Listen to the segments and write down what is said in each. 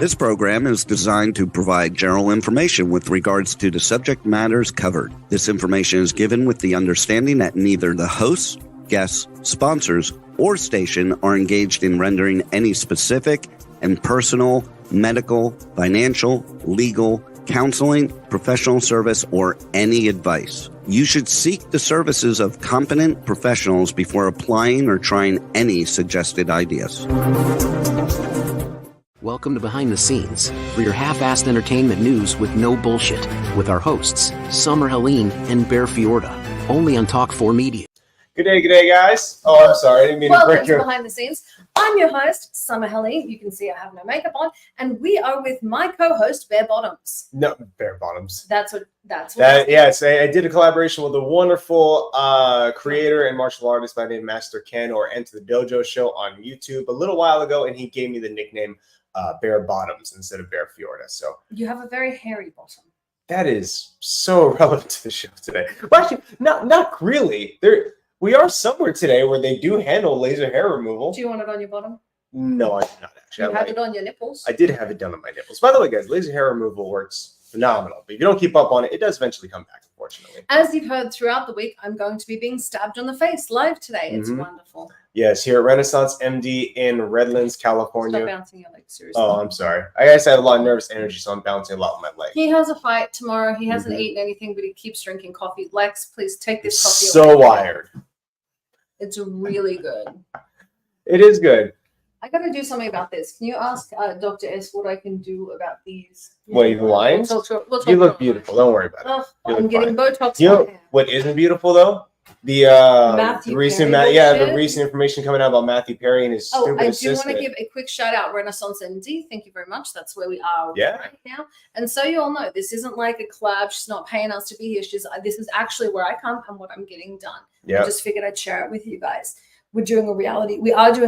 This program is designed to provide general information with regards to the subject matters covered. This information is given with the understanding that neither the hosts, guests, sponsors, or station are engaged in rendering any specific and personal, medical, financial, legal, counseling, professional service, or any advice. You should seek the services of competent professionals before applying or trying any suggested ideas. Welcome to Behind the Scenes, for your half-assed entertainment news with no bullshit, with our hosts, Summer Helene and Bear Fiorda, only on Talk 4 Media. Good day, guys. Oh, I'm sorry. I didn't mean to break your... Behind the Scenes. I'm your host, Summer Helene. You can see I have no makeup on, and we are with my co-host, Bare Bottoms. No, Bare Bottoms. That's what. Yes, I did a collaboration with a wonderful creator and martial artist by the name of Master Ken, or Enter the Dojo Show on YouTube a little while ago, and he gave me the nickname Bare Bottoms instead of Bear Fiorda. So you have a very hairy bottom. That is so relevant to the show today. Well, actually, not really. We are somewhere today where they do handle laser hair removal. Do you want it on your bottom? No, I do not actually. You have it on your nipples? I did have it done on my nipples. By the way, guys, laser hair removal works phenomenal. But if you don't keep up on it, it does eventually come back, unfortunately. As you've heard throughout the week, I'm going to be being stabbed on the face live today. It's wonderful. Yes, here at Renaissance M.D. in Redlands, California. Stop bouncing your legs, seriously. Oh, I'm sorry. I guess I have a lot of nervous energy, so I'm bouncing a lot with my leg. He has a fight tomorrow. He hasn't eaten anything, but he keeps drinking coffee. Lex, please take this coffee away. So wired. It's really good. It is good. I got to do something about this. Can you ask Dr. S what I can do about these? Wait, the lines? We'll talk you look beautiful. Don't worry about it. I'm getting Botox. You know what isn't beautiful though? The recent information coming out about Matthew Perry and his stupid assistant. I do want to give a quick shout out, Renaissance M.D. Thank you very much. That's where we are right now. And so you all know this isn't like a collab. She's not paying us to be here. This is actually where I come and what I'm getting done. I just figured I'd share it with you guys. We are doing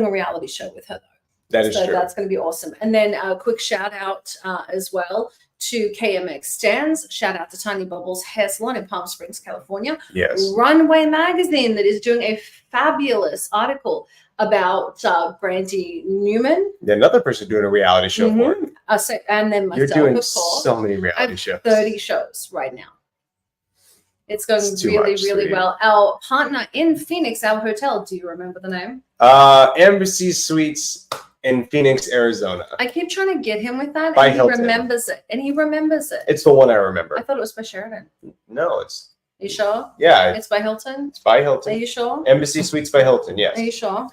a reality show with her though. That is true. So that's going to be awesome. And then a quick shout out as well to KMX Stands. Shout out to Tiny Bubbles Hair Salon in Palm Springs, California. Yes. Runway Magazine that is doing a fabulous article about Brandy Newman. Another person doing a reality show for it. And then myself, you're doing of course. So many reality shows. 30 shows right now. It's going really well. Our partner in Phoenix, our hotel, do you remember the name? Embassy Suites in Phoenix, Arizona. I keep trying to get him with that, by and Hilton. He remembers it. It's the one I remember. I thought it was by Sheridan. No, it's... You sure? Yeah. It's by Hilton? It's by Hilton. Are you sure? Embassy Suites by Hilton, yes. Are you sure?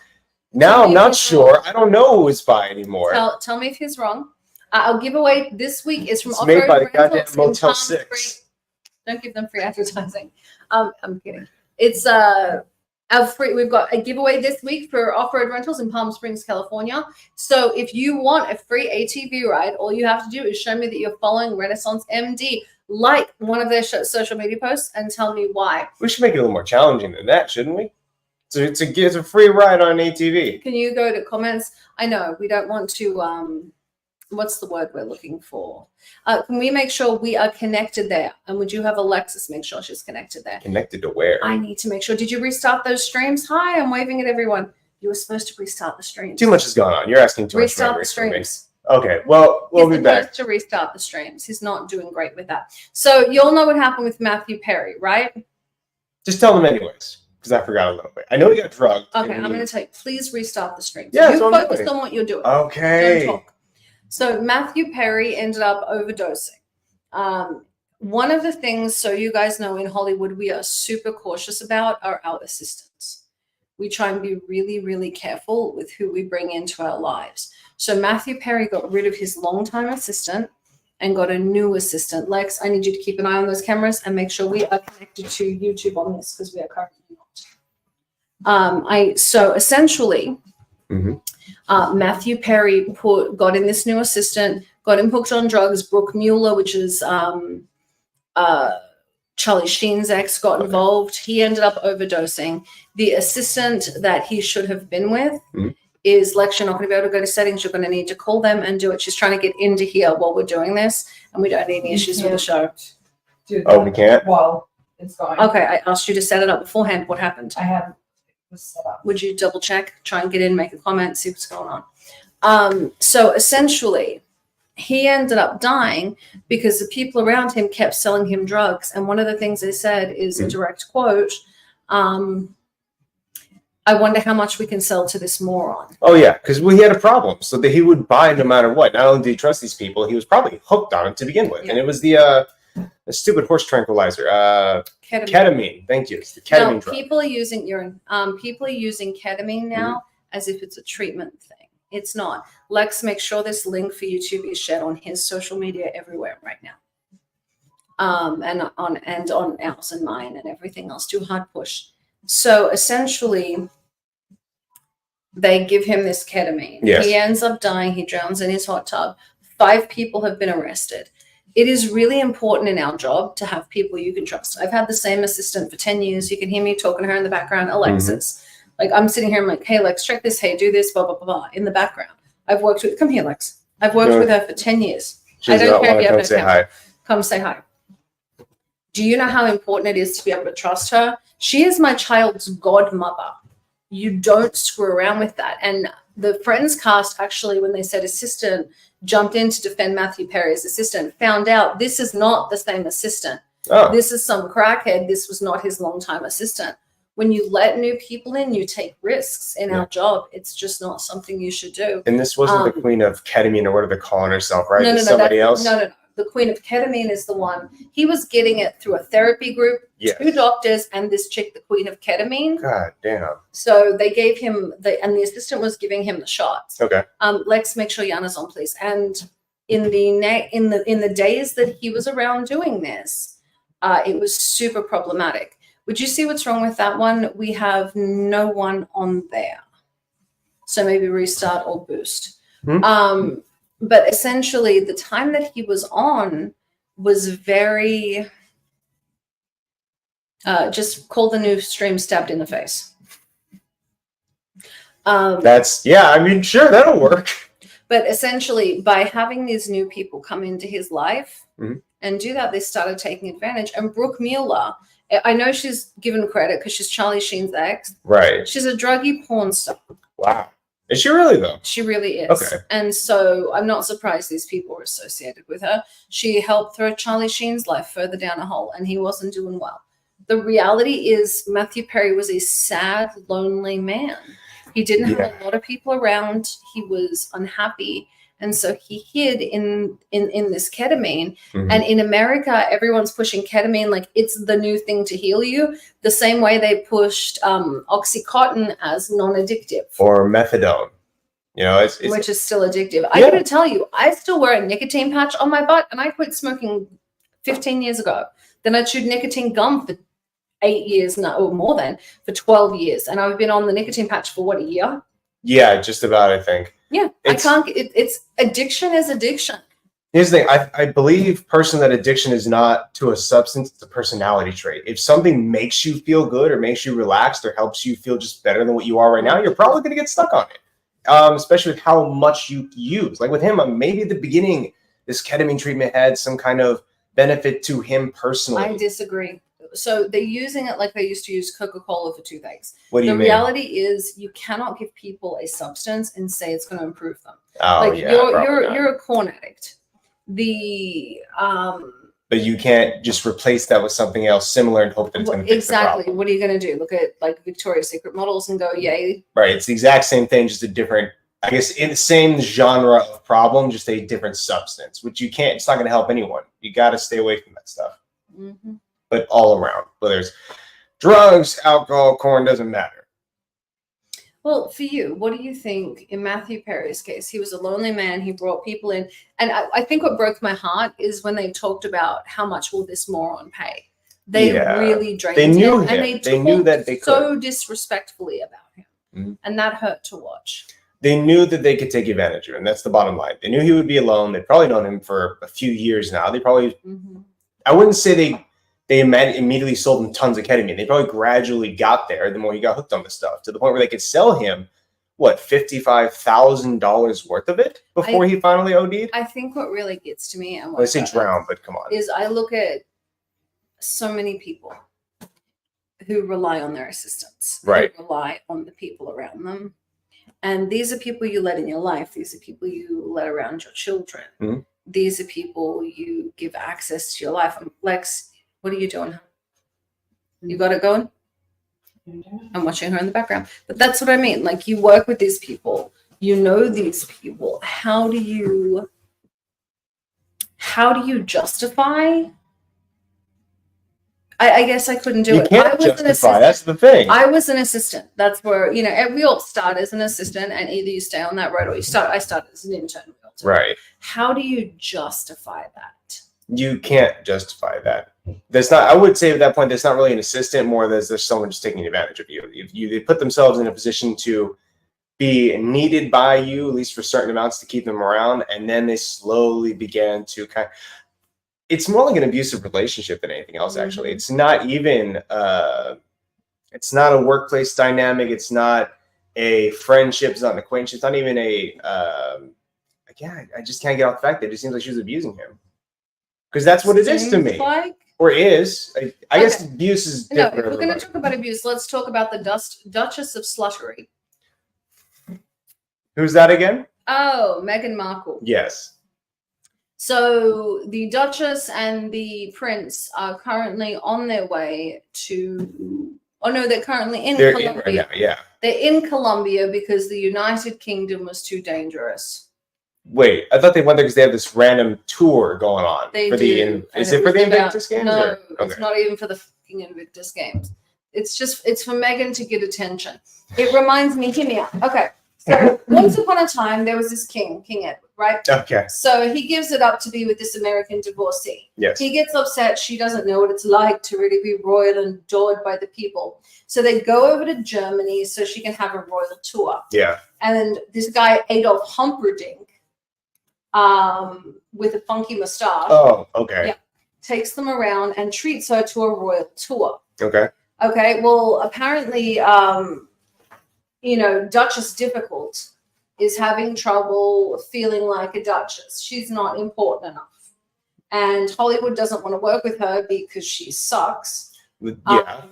Now I'm not sure. I don't know who it's by anymore. Tell me if he's wrong. Our giveaway this week is from it's made by the goddamn Motel 6. Don't give them free advertising. I'm kidding. It's we've got a giveaway this week for off-road rentals in Palm Springs, California. So if you want a free ATV ride, all you have to do is show me that you're following Renaissance MD, like one of their social media posts, and tell me why. We should make it a little more challenging than that, shouldn't we? So it's a free ride on an ATV. Can you go to comments? I know we don't want to what's the word we're looking for? Can we make sure we are connected there? And would you have Alexis make sure she's connected there? Connected to where? I need to make sure. Did you restart those streams? Hi, I'm waving at everyone. You were supposed to restart the streams. Too much has gone on. You're asking too much. Restart the streams. Okay, well, we'll be back. To restart the streams. He's not doing great with that. So you'll know what happened with Matthew Perry, right? Just tell them anyways, because I forgot a little bit. I know he got drugged. Okay, I'm going to tell you. Please restart the streams. Yeah, you focus on what you're doing. Okay. Don't talk. So Matthew Perry ended up overdosing. One of the things, so you guys know, in Hollywood, we are super cautious about are our assistants. We try and be really, really careful with who we bring into our lives. So Matthew Perry got rid of his longtime assistant and got a new assistant. Lex, I need you to keep an eye on those cameras and make sure we are connected to YouTube on this, because we are currently not. So essentially, Matthew Perry got in this new assistant, got him hooked on drugs. Brooke Mueller, which is Charlie Sheen's ex, got involved. He ended up overdosing. The assistant that he should have been with is Lex, you're not going to be able to go to settings. You're going to need to call them and do it. She's trying to get into here while we're doing this, and we don't need any issues with the show. Oh, we can't? While it's going. Okay, I asked you to set it up beforehand. What happened? I had it set up. Would you double check, try and get in, make a comment, see what's going on? So essentially, he ended up dying because the people around him kept selling him drugs. And one of the things they said is a direct quote, I wonder how much we can sell to this moron. Oh, yeah, because he had a problem. So that he would buy no matter what. Not only did he trust these people, he was probably hooked on it to begin with. Yeah. And it was the stupid horse tranquilizer. Ketamine. Thank you. It's the ketamine drug. People are using people are using ketamine now as if it's a treatment thing. It's not. Lex, make sure this link for YouTube is shared on his social media everywhere right now. And on ours and mine and everything else. Do hard push. So essentially, they give him this ketamine. Yes. He ends up dying. He drowns in his hot tub. 5 people have been arrested. It is really important in our job to have people you can trust. I've had the same assistant for 10 years. You can hear me talking to her in the background, Alexis. Like I'm sitting here, I'm like, hey, Lex, check this. Hey, do this, blah, blah, blah, blah, in the background. I've worked with, come here, Lex. I've worked with her for 10 years. I don't care if you have no camera. Come say hi. Do you know how important it is to be able to trust her? She is my child's godmother. You don't screw around with that. And the Friends cast actually, when they said assistant, jumped in to defend Matthew Perry's assistant, found out this is not the same assistant. Oh. This is some crackhead. This was not his longtime assistant. When you let new people in, you take risks in our job. It's just not something you should do. And this wasn't the queen of ketamine, or what are they calling herself, right? No, somebody else? No. The queen of ketamine is the one. He was getting it through a therapy group, 2 doctors, and this chick, the queen of ketamine. God damn. So they gave him and the assistant was giving him the shots. Okay. Lex, make sure Yana's on, please. And in the days that he was around doing this, it was super problematic. Would you see what's wrong with that one? We have no one on there. So maybe restart or boost. But essentially, the time that he was on was very, just call the new stream stabbed in the face. Sure, that'll work. But essentially, by having these new people come into his life and do that, they started taking advantage. And Brooke Mueller, I know she's given credit because she's Charlie Sheen's ex. Right. She's a druggy porn star. Wow. Is she really, though? She really is. Okay. And so I'm not surprised these people were associated with her. She helped throw Charlie Sheen's life further down a hole, and he wasn't doing well. The reality is Matthew Perry was a sad, lonely man. He didn't have a lot of people around. He was unhappy. And so he hid in this ketamine. And in America, everyone's pushing ketamine like it's the new thing to heal you. The same way they pushed Oxycontin as non-addictive. Or methadone. You know, which is still addictive. I gotta tell you, I still wear a nicotine patch on my butt, and I quit smoking 15 years ago. Then I chewed nicotine gum for 8 years now, or more than, for 12 years. And I've been on the nicotine patch for what, a year? Yeah, just about, I think. Yeah, it's addiction is addiction. Here's the thing. I believe personally that addiction is not to a substance, it's a personality trait. If something makes you feel good or makes you relaxed or helps you feel just better than what you are right now, you're probably going to get stuck on it, especially with how much you use. Like with him, maybe at the beginning, this ketamine treatment had some kind of benefit to him personally. I disagree. So they're using it like they used to use Coca-Cola for toothaches. What do you mean? The reality is you cannot give people a substance and say it's going to improve them. Oh, like yeah, you're a corn addict. But you can't just replace that with something else similar and hope that it's going to fix the problem. What are you going to do? Look at like Victoria's Secret models and go, yay. Right. It's the exact same thing, just a different, I guess, in the same genre of problem, just a different substance, which you can't, it's not going to help anyone. You got to stay away from that stuff. But all around, whether it's drugs, alcohol, corn, doesn't matter. Well, for you, what do you think in Matthew Perry's case? He was a lonely man. He brought people in. And I think what broke my heart is when they talked about how much will this moron pay. They really drained him. Him. And they knew that they could. So disrespectfully about him. And that hurt to watch. They knew that they could take advantage of him. That's the bottom line. They knew he would be alone. They'd probably known him for a few years now. They probably, I wouldn't say they immediately sold him tons of ketamine. They probably gradually got there the more he got hooked on the stuff, to the point where they could sell him, what, $55,000 worth of it before he finally OD'd? I think what really gets to me, and I say drown, but come on, is I look at so many people who rely on their assistants, right? Who rely on the people around them. And these are people you let in your life. These are people you let around your children. these are people you give access to your life. Lex, what are you doing? You got it going? I'm watching her in the background. But that's what I mean. Like, you work with these people, you know these people. How do you justify? I guess I couldn't do You it. can't justify. That's the thing. I was an assistant. That's where, you know, we all start as an assistant, and either you stay on that road or you start. I started as an intern. Right. How do you justify that? You can't justify that. There's not. I would say at that point, there's not really an assistant. More there's someone just taking advantage of you. They put themselves in a position to be needed by you, at least for certain amounts, to keep them around, and then they slowly began to kind of. It's more like an abusive relationship than anything else. Actually, it's not even. It's not a workplace dynamic. It's not a friendship. It's not an acquaintance. It's not even a. I just can't get off the fact that it just seems like she was abusing him. Because that's what it is to me. Like? Or is. I guess abuse is different. No, if we're going to talk about abuse, let's talk about the Duchess of Sluttery. Who's that again? Oh, Meghan Markle. Yes. So the Duchess and the Prince are currently on their way to... Oh, no, they're currently in Colombia. Right now, yeah. They're in Colombia because the United Kingdom was too dangerous. Wait, I thought they went there because they have this random tour going on. They for do. Is it for the Invictus Games? No, it's not even for the fucking Invictus Games. It's for Meghan to get attention. It reminds me, hear me out. Okay, so once upon a time, there was this king, King Edward, right? Okay. So he gives it up to be with this American divorcee. Yes. He gets upset. She doesn't know what it's like to really be royal and adored by the people. So they go over to Germany so she can have a royal tour. Yeah. And this guy, Adolf Humperdinck, with a funky mustache. Oh, okay. Yeah, takes them around and treats her to a royal tour. Okay. Okay. Well, apparently, Duchess Difficult is having trouble feeling like a duchess. She's not important enough. And Hollywood doesn't want to work with her because she sucks. Yeah.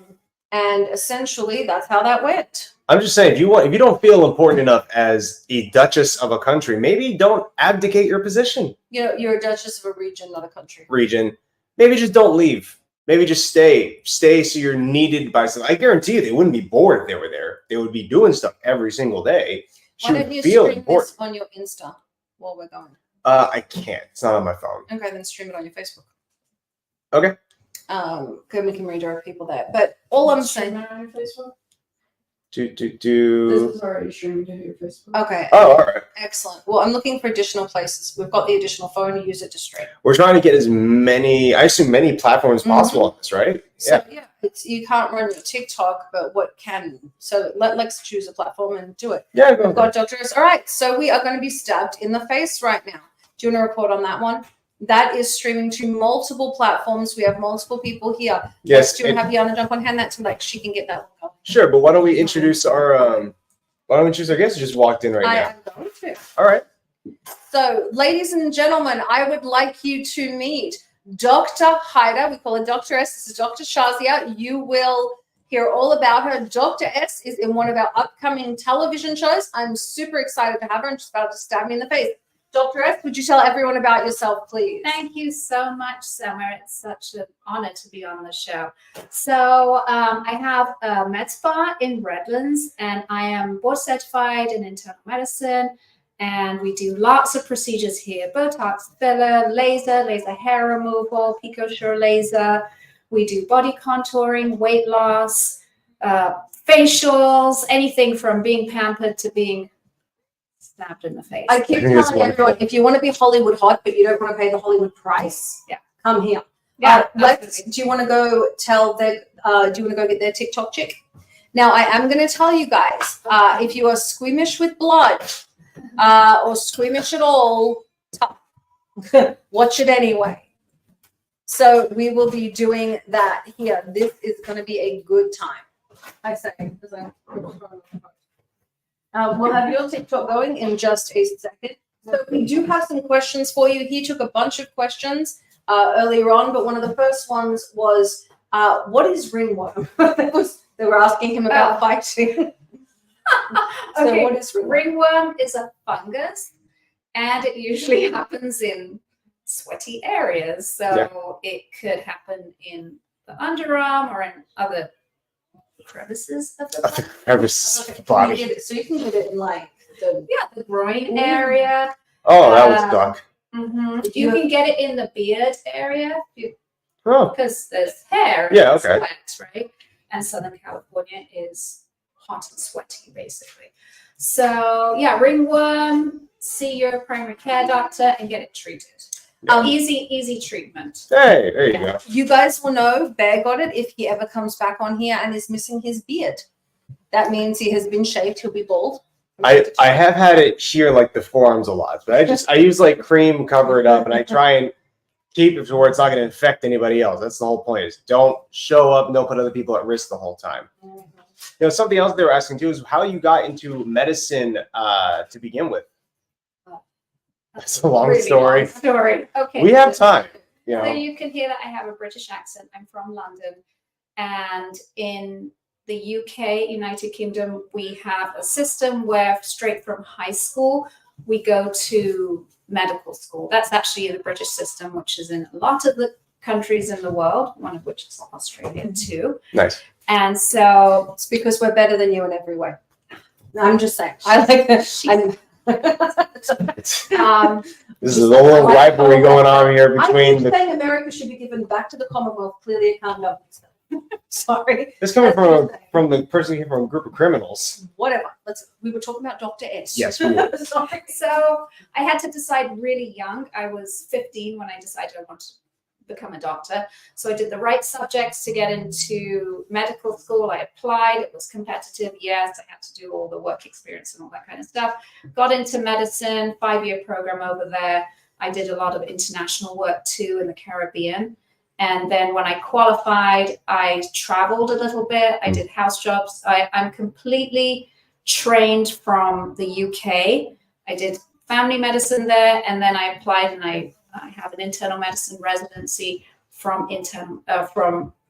And essentially, that's how that went. I'm just saying, if you don't feel important enough as a duchess of a country, maybe don't abdicate your position. You know, you're a duchess of a region, not a country. Region. Maybe just don't leave. Maybe just stay. Stay so you're needed by some. I guarantee you, they wouldn't be bored if they were there. They would be doing stuff every single day. Why don't you stream this on your Insta while we're going? I can't. It's not on my phone. Okay, then stream it on your Facebook. Okay. Good, we can redirect people there. But all I'm saying. On your Facebook? Do. This is already streamed to your Facebook. Okay. Oh, all right. Excellent. Well, I'm looking for additional places. We've got the additional phone to use it to stream. We're trying to get as many, I assume, many platforms possible on this, right? So, yeah, you can't run your TikTok, but what can? So let's choose a platform and do it. Yeah, go We've got Dr. S. All right, so we are going to be stabbed in the face right now. Do you want to report on that one? That is streaming to multiple platforms. We have multiple people here. Yes. Do you have Yana jump on hand that to she can get that one going? Sure, but why don't we introduce our guest who just walked in right now? I am going to. All right. So, ladies and gentlemen, I would like you to meet Dr. Hyder. We call her Dr. S. This is Dr. Shazia. You will hear all about her. Dr. S is in one of our upcoming television shows. I'm super excited to have her and she's about to stab me in the face. Dr. S, would you tell everyone about yourself, please? Thank you so much, Summer. It's such an honor to be on the show. So I have a med spa in Redlands, and I am board certified in internal medicine, and we do lots of procedures here: Botox, filler, laser hair removal, PicoSure laser. We do body contouring, weight loss, facials, anything from being pampered to being snapped in the face. I keep telling everyone, if you want to be Hollywood hot, but you don't want to pay the Hollywood price, come here. Yeah, do you want to go tell do you want to go get their TikTok chick? Now, I am going to tell you guys, if you are squeamish with blood or squeamish at all, watch it anyway. So we will be doing that here. This is going to be a good time. I say, because we'll have your TikTok going in just a second. So we do have some questions for you. He took a bunch of questions earlier on, but one of the first ones was, what is ringworm? They were asking him about fighting. So okay, what is ringworm? Ringworm is a fungus, and it usually happens in sweaty areas. So it could happen in the underarm or in other crevices of the body. Crevice Okay, body. so you can get it in like The groin area. Oh, that would suck. Mhm. You can get it in the beard area Oh, because there's hair and Yeah, okay. sweat, right? And Southern California is hot and sweaty, basically. So yeah, ringworm, see your primary care doctor and get it treated. Easy treatment. hey, there you go. You guys will know Bear got it if he ever comes back on here and is missing his beard. That means he has been shaved. He'll be bald. I have had it shear like the forearms a lot, but I use like cream, cover it up, and I try and keep it to where it's not going to infect anybody else. That's the whole point. Is don't show up and don't put other people at risk the whole time. You know, something else they were asking too is how you got into medicine to begin with. That's a long story. Long story. Okay. We have time. You So know. you can hear that I have a British accent. I'm from London, and in the UK, United Kingdom, we have a system where straight from high school we go to medical school. That's actually the British system, which is in a lot of the countries in the world, one of which is Australia too. Nice. And so It's because we're better than you in every way. No, I'm just saying. I like that. This is a little rivalry going on here I'm between the. saying America should be given back to the Commonwealth. Clearly, it can't help itself. Sorry. This coming from the person here from a group of criminals. Whatever. We were talking about Dr. S. Yes, we were. Sorry. So I had to decide really young. I was 15 when I decided I wanted to become a doctor. So I did the right subjects to get into medical school. I applied. It was competitive. Yes, I had to do all the work experience and all that kind of stuff. Got into medicine, 5-year program over there. I did a lot of international work too in the Caribbean. And then when I qualified, I traveled a little bit. I did house jobs. I'm completely trained from the UK. I did family medicine there, and then I applied and I have an internal medicine residency from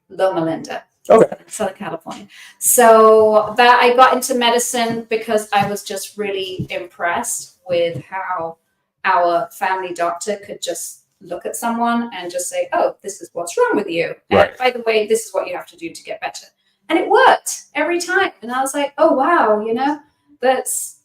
Loma Linda, Southern California. So that I got into medicine because I was just really impressed with how our family doctor could just look at someone and just say, oh, this is what's wrong with you. Right. And by the way, this is what you have to do to get better. And it worked every time. And I was like, oh, wow, you know, that's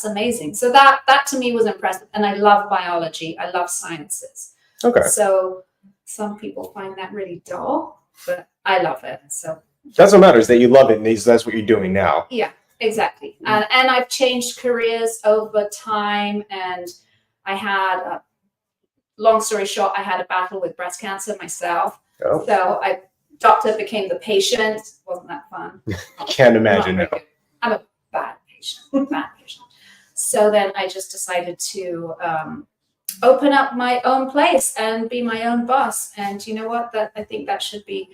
amazing. So that to me was impressive. And I love biology. I love sciences. Okay. So some people find that really dull, but I love it. So That's what matters, that you love it, and that's what you're doing now. yeah, exactly. And I've changed careers over time. And I had long story short, I had a battle with breast cancer myself. Oh. So doctor became the patient. Wasn't that fun? Can't imagine Not now. very good. I'm a bad patient. So then I just decided to open up my own place and be my own boss. And you know what? I think that should be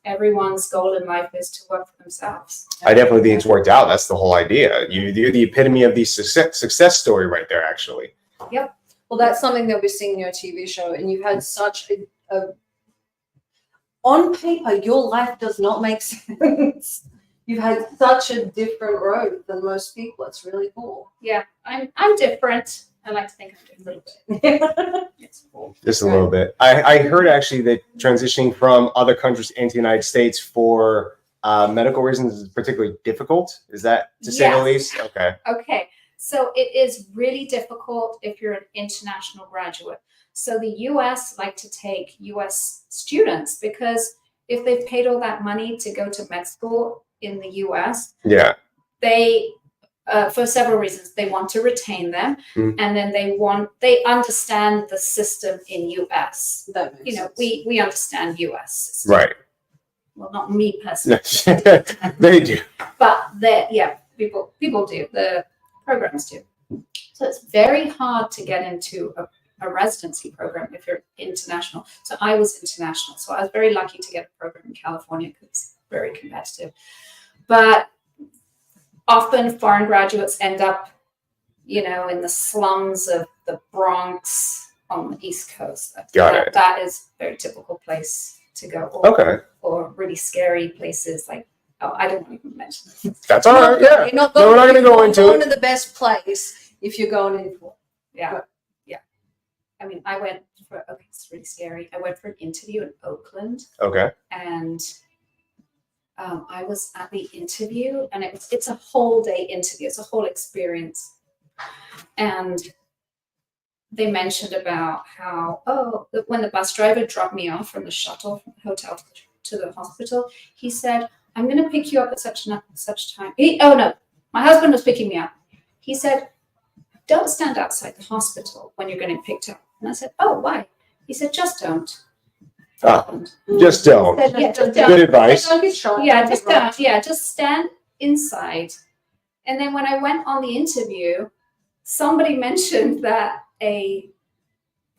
everyone's goal in life, is to work for themselves. I definitely think it's worked out. That's the whole idea. You're the epitome of the success story right there, actually. Yep. Well, that's something they'll be seeing in your TV show. And you had such a on paper, your life does not make sense. You've had such a different road than most people. It's really cool. Yeah, I'm different. I like to think I'm different a little bit. It's cool. Just a little bit. I heard actually that transitioning from other countries into the United States for medical reasons is particularly difficult. Is that to say the Yes. least? Okay. Okay, so it is really difficult if you're an international graduate. So the US like to take US students because if they've paid all that money to go to med school in the US, Yeah. they, for several reasons, they want to retain them, and then they understand the system in US. That makes You know, sense. we understand US system. Right. Well, not me personally, They do. but people do. The programs do. So it's very hard to get into a residency program if you're international. So I was international. So I was very lucky to get a program in California because it's very competitive. But often foreign graduates end up, you know, in the slums of the Bronx on the East Coast. Got it. That is a very typical place to go. Okay. Or really scary places like, oh, I don't even mention it. That's all right. Yeah. You're not No, we're not going to go you're into going it. to the best place if you're going in for. Yeah. I mean, I went for, okay, it's really scary. I went for an interview in Oakland, Okay. and I was at the interview, and it's a whole day interview. It's a whole experience. And they mentioned about how, when the bus driver dropped me off from the shuttle from the hotel to the hospital, he said, I'm going to pick you up at such time. My husband was picking me up. He said, don't stand outside the hospital when you're getting picked up. And I said, oh, why? He said, just don't. Just don't. Said, yeah, just don't. Good advice. Don't get shot. Yeah, just don't. Yeah, just stand inside. And then when I went on the interview, somebody mentioned that a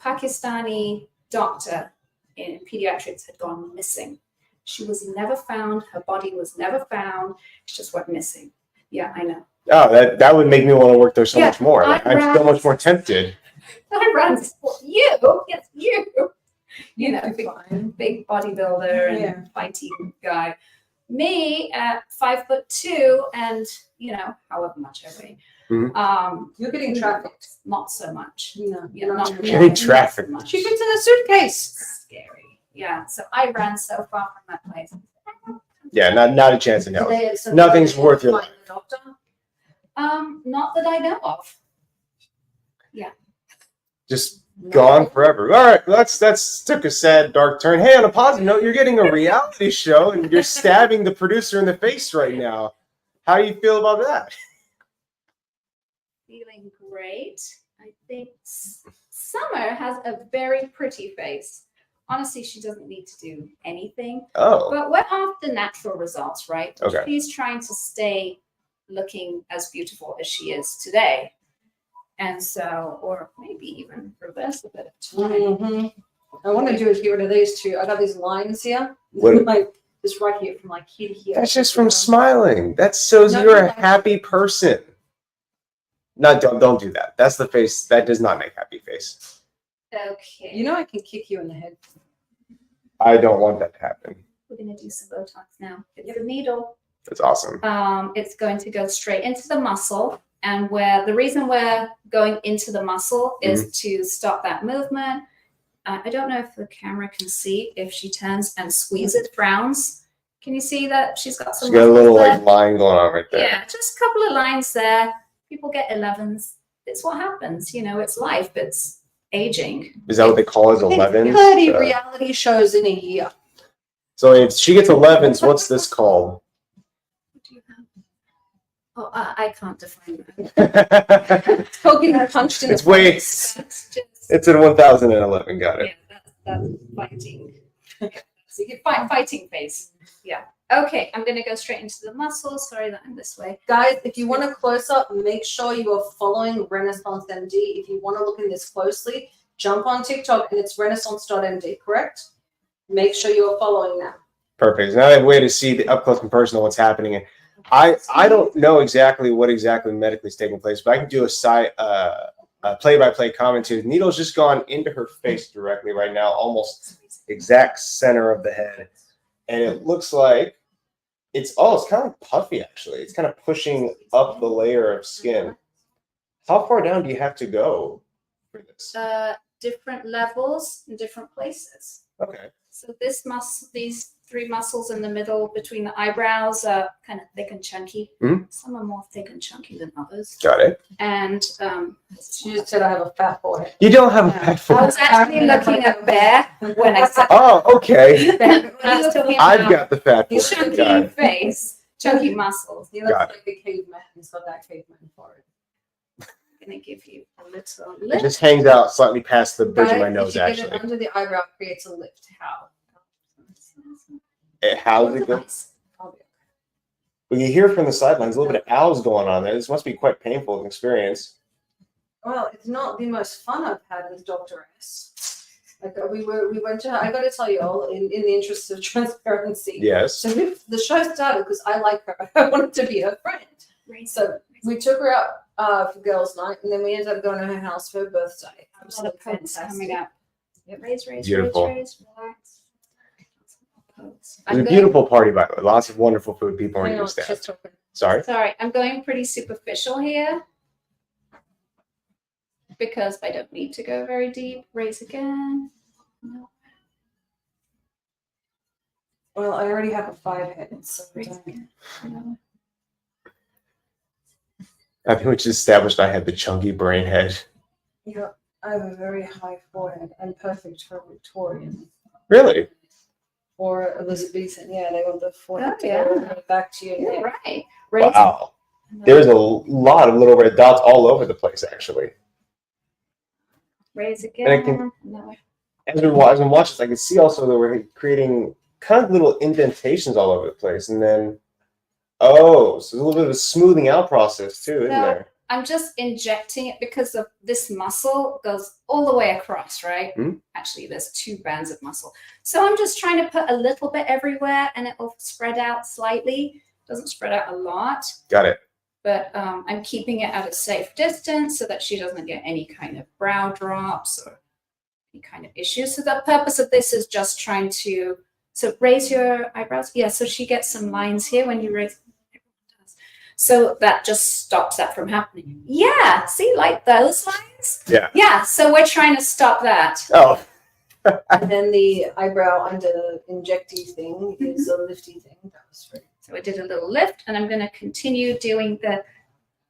Pakistani doctor in pediatrics had gone missing. She was never found. Her body was never found. She just went missing. Yeah, I know. Oh, that would make me want to work there so much more. I'm so much more tempted. I ran you. Yes, you. You know, big bodybuilder and fighting guy. Me at 5'2" and however much I weigh. You're getting trafficked. Not so much. No, You're not getting trafficked. She fits in a suitcase. Scary. Yeah. So I ran so far from that place. Yeah, not a chance in hell. Nothing's worth your life. Not that I know of. Yeah. Just gone forever. All right, that's took a sad, dark turn. Hey, on a positive note, you're getting a reality show and you're stabbing the producer in the face right now. How do you feel about that? Feeling great. I think Summer has a very pretty face. Honestly, she doesn't need to do anything. Oh. But we're after natural results, right? Okay. She's trying to stay looking as beautiful as she is today. And so, or maybe even reverse a bit of time. I want to do is get rid of these two. I got these lines here. What? Like this right here, from like here to here. That's just from smiling. That shows you're a happy person. No, don't do that. That's the face. That does not make happy face. Okay. You know I can kick you in the head. I don't want that to happen. We're going to do some Botox now. It's a needle. That's awesome. It's going to go straight into the muscle. And the reason we're going into the muscle is to stop that movement. I don't know if the camera can see if she turns and squeezes, frowns. Can you see that she's got some? She's got a little line going on right there. Yeah, just a couple of lines there. People get 11s. It's what happens. It's life. It's aging. Is that what they call it, 11s? 30 reality shows in a year. So if she gets 11s, what's this called? What do you have? Oh, I can't define that. It's Poking her punched in the face. It's a 1011. Got it. Yeah, that's fighting. So you get fighting face. Yeah. Okay, I'm going to go straight into the muscles. Sorry that I'm this way. Guys, if you want a close-up, make sure you are following Renaissance M.D. If you want to look in this closely, jump on TikTok and it's renaissance.md, correct? Make sure you are following that. Perfect. Now I have a way to see the up close and personal what's happening. I don't know exactly what medically is taking place, but I can do a play-by-play commentary. The needle's just gone into her face directly right now, almost exact center of the head. And it looks like it's kind of puffy, actually. It's kind of pushing up the layer of skin. How far down do you have to go for this? Different levels in different places. Okay. So these three muscles in the middle between the eyebrows are kind of thick and chunky. Some are more thick and chunky than others. Got it. And She just said I have a fat forehead. You don't have a fat I forehead. was actually looking at Bear when I said Oh, okay. I've I've got the fat forehead. chunky Got it. face, chunky muscles. He looks Got like a caveman. He's got that caveman forehead. I'm going to give you a little It lift. just hangs out slightly past the bridge of my Guys, nose, if you get actually. it under the eyebrow, it creates a lift. How? How's it go? Well, you hear from the sidelines a little bit of owls going on there. This must be quite painful of an experience. Well, it's not the most fun I've had with Dr. S. Like we went to. I got to tell you all, in the interest of transparency. Yes. So the show started because I like her. I wanted to be her friend. So we took her out for girls' night, and then we ended up going to her house for her birthday. A lot of pokes coming up. Yep. Raise, Beautiful. raise, relax. It's a beautiful party, by the way. Lots of wonderful food. People are Hang on, used to just that. Sorry. Sorry, I'm going pretty superficial here. because I don't need to go very deep. Raise again. No. Well, I already have a 5 head, so Raise again. No. I think we just established I had the chunky brain head. yeah, I have a very high forehead and perfect for Victorian Really? or Elizabethan. Yeah, they want the forehead Oh, to yeah. go back to your You're neck. right. Raise Wow. another- There's a lot of little red dots all over the place, actually. Raise And I again. can- No. As I'm watching this, I can see also that we're creating kind of little indentations all over the place. And then, so there's a little bit of a smoothing out process too, isn't So- there? I'm just injecting it because of this muscle goes all the way across, right? Actually, there's 2 bands of muscle. So I'm just trying to put a little bit everywhere and it will spread out slightly. Doesn't spread out a lot, Got it. but I'm keeping it at a safe distance so that she doesn't get any kind of brow drops or any kind of issues. So the purpose of this is just trying to, so raise your eyebrows. Yeah, so she gets some lines here when you raise. So that just stops that from happening. Yeah, see, like those lines? Yeah. Yeah, so we're trying to stop that. Oh, And then the eyebrow under injecty thing is a lifty thing. That was free. So I did a little lift, and I'm going to continue doing the,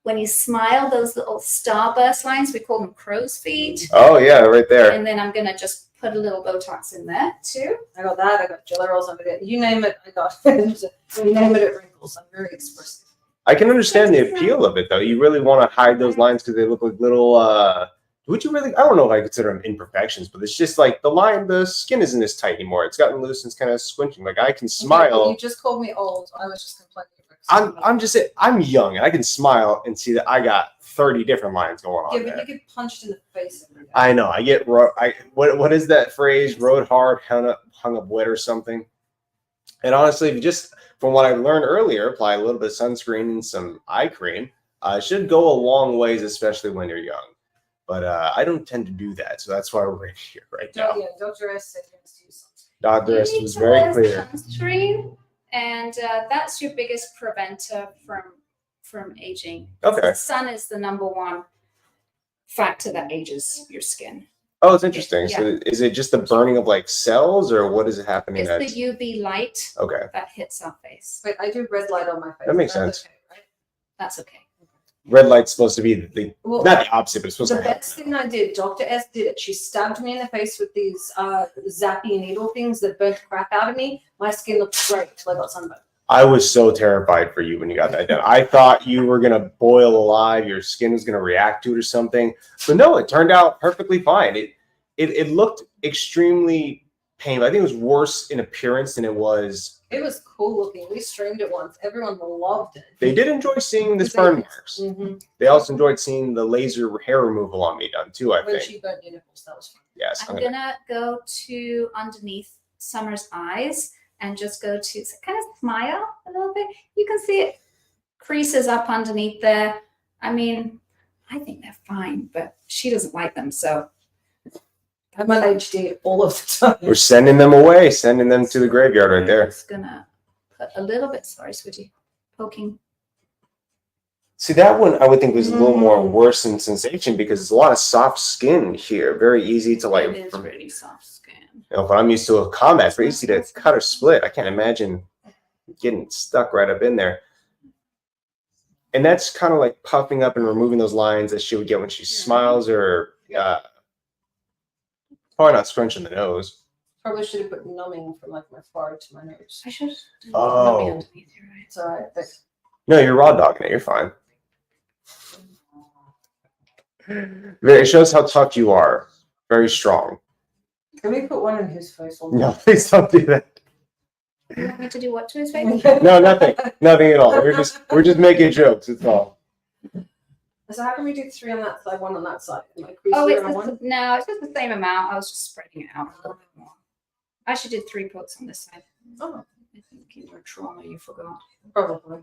when you smile, those little starburst lines, we call them crow's feet. oh yeah, right there. And then I'm going to just put a little Botox in there too. I got that. I got jelly rolls under it. You name it, I got it. You name it, it wrinkles. I'm very expressive. I can understand the appeal of it though. You really want to hide those lines because they look like little. Would you really? I don't know if I consider them imperfections, but it's just like the skin isn't as tight anymore. It's gotten loose and it's kind of squinching. Like I can smile. You just called me old. I was just complaining. I'm just saying, I'm young and I can smile and see that I got 30 different lines going on Yeah, but there. you get punched in the face every day. I know. I get what is that phrase? Rode hard, hung up wet or something. And honestly, if you just from what I learned earlier, apply a little bit of sunscreen and some eye cream. Should go a long ways, especially when you're young. But I don't tend to do that, so that's why we're right here right now. Yeah, Dr. S said you must use something. Dr. S You was need to very wear clear. sunscreen, and that's your biggest preventer from aging. Okay. The sun is the #1 factor that ages your skin. Oh, it's interesting. Yeah. So is it just the burning of like cells, or what is it happening? It's the UV light Okay. that hits our face. Wait, I do red light on my face. That makes That's sense. okay, right? That's okay. Red light's supposed to be the Well, not the opposite, but it's supposed the to happen. best thing I did, Dr. S did it. She stabbed me in the face with these zappy needle things that burnt crap out of me. My skin looked great till I got sunburned. I was so terrified for you when you got that done. I thought you were gonna boil alive, your skin was gonna react to it or something. But no, it turned out perfectly fine. It looked extremely painful. I think it was worse in appearance than it was. It was cool looking. We streamed it once. Everyone loved it. They did enjoy seeing the burn marks. Mm-hmm. They also enjoyed seeing the laser hair removal on me done too, I When think. she burnt your nipples, that was fun. Yes. I'm gonna go to underneath Summer's eyes and just go to kind of smile a little bit. You can see it creases up underneath there. I mean, I think they're fine, but she doesn't like them, so. I'm on HD all of the time. We're sending them away, sending them to the graveyard right there. Just gonna put a little bit, sorry, Switchy, poking. See, that one I would think was a little more worse in sensation because it's a lot of soft skin here. Very easy to like. It is really soft skin. You know, but I'm used to a combat. It's very easy to cut or split. I can't imagine getting stuck right up in there. And that's kind of like puffing up and removing those lines that she would get when she smiles or probably not scrunching the nose. Probably should have put numbing from like my forehead to my nose. I should. Oh. Underneath, you're right. It's all right. No, you're raw dogging it. You're fine. It shows how tough you are. Very strong. Can we put one in his face? No, please don't do that. You want me to do what to his face? No, nothing. Nothing at all. We're just making jokes. That's all. So how can we do 3 on that side, 1 on that side? Am I crease Oh, here it's and just, one? no, it's just the same amount. I was just spreading it out a little bit more. I should do 3 pokes on this side. Oh, I think in your trauma you forgot. probably.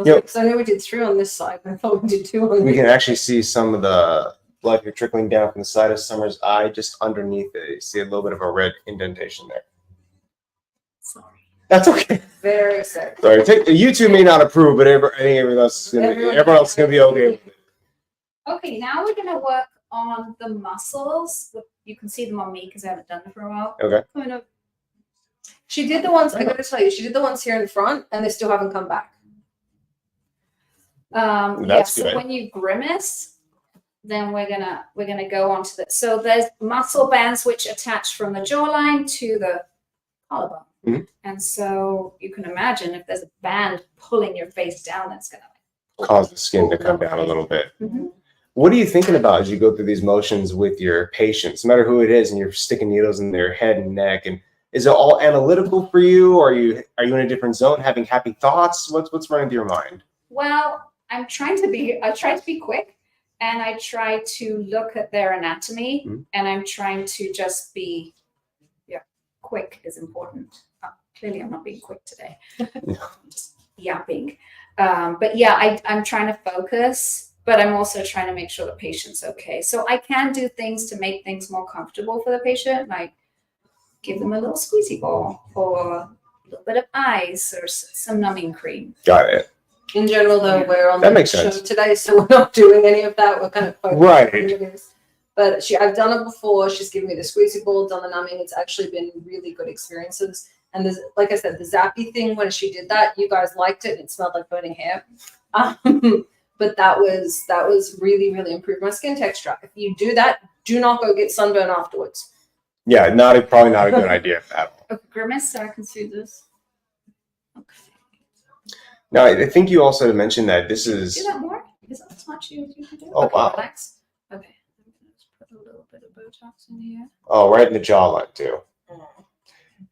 Yep. Because I know we did 3 on this side. I thought we did 2 on We this. can actually see some of the blood here trickling down from the side of Summer's eye, just underneath it. You see a little bit of a red indentation there. Sorry. That's okay. Very sad. Sorry, you two may not approve, but I think everyone else is gonna be okay with it. Okay, now we're gonna work on the muscles. You can see them on me because I haven't done them for a while. Okay. Kind of. She did the ones, I gotta tell you, she did the ones here in the front and they still haven't come back. That's So good. when you grimace, then we're gonna go on to that. So there's muscle bands which attach from the jawline to the collarbone. Mhm. And so you can imagine if there's a band pulling your face down, that's gonna Cause the skin to come down a little bit. Mm-hmm. What are you thinking about as you go through these motions with your patients, no matter who it is, and you're sticking needles in their head and neck? And is it all analytical for you? Or are you in a different zone, having happy thoughts? What's running through your mind? Well, I try to be quick, and I try to look at their anatomy, and I'm trying to just be, quick is important. Clearly, I'm not being quick today. I'm just yapping. But yeah, I'm trying to focus, but I'm also trying to make sure the patient's okay. So I can do things to make things more comfortable for the patient, like give them a little squeezy ball or a little bit of ice or some numbing cream. Got it. In general, though, we're on That the makes show sense. today, so we're not doing any of that. We're kind of focused Right. on this. But I've done it before. She's given me the squeezy ball, done the numbing. It's actually been really good experiences. And there's, like I said, the zappy thing, when she did that, you guys liked it. It smelled like burning hair. But that was really, really improved my skin texture. If you do that, do not go get sunburn afterwards. Yeah, probably not a good idea at all. Okay, grimace, so I can see this. Okay. Now, I think you also mentioned that this is. Do that more? Is that as much you can do? Oh, Okay, wow. Relax. Okay. I'm gonna just put a little bit of Botox in here. Oh, right in the jawline too.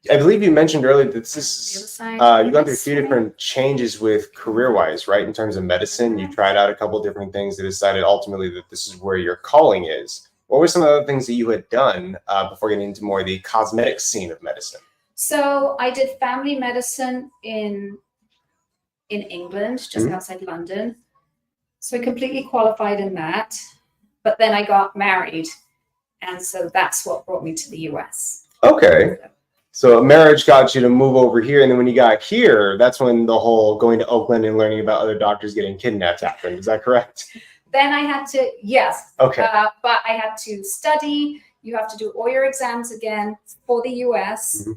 I believe you mentioned earlier that this The other is. side. You've gone through a few different changes with career-wise, right? In terms of medicine, you tried out a couple different things and decided ultimately that this is where your calling is. What were some of the other things that you had done before getting into more of the cosmetic scene of medicine? So I did family medicine in England, just outside London. So I completely qualified in that. But then I got married. And so that's what brought me to the US. Okay. So marriage got you to move over here. And then when you got here, that's when the whole going to Oakland and learning about other doctors getting kidnapped happened. Is that correct? Then I had to, yes. Okay. But I had to study. You have to do all your exams again for the US.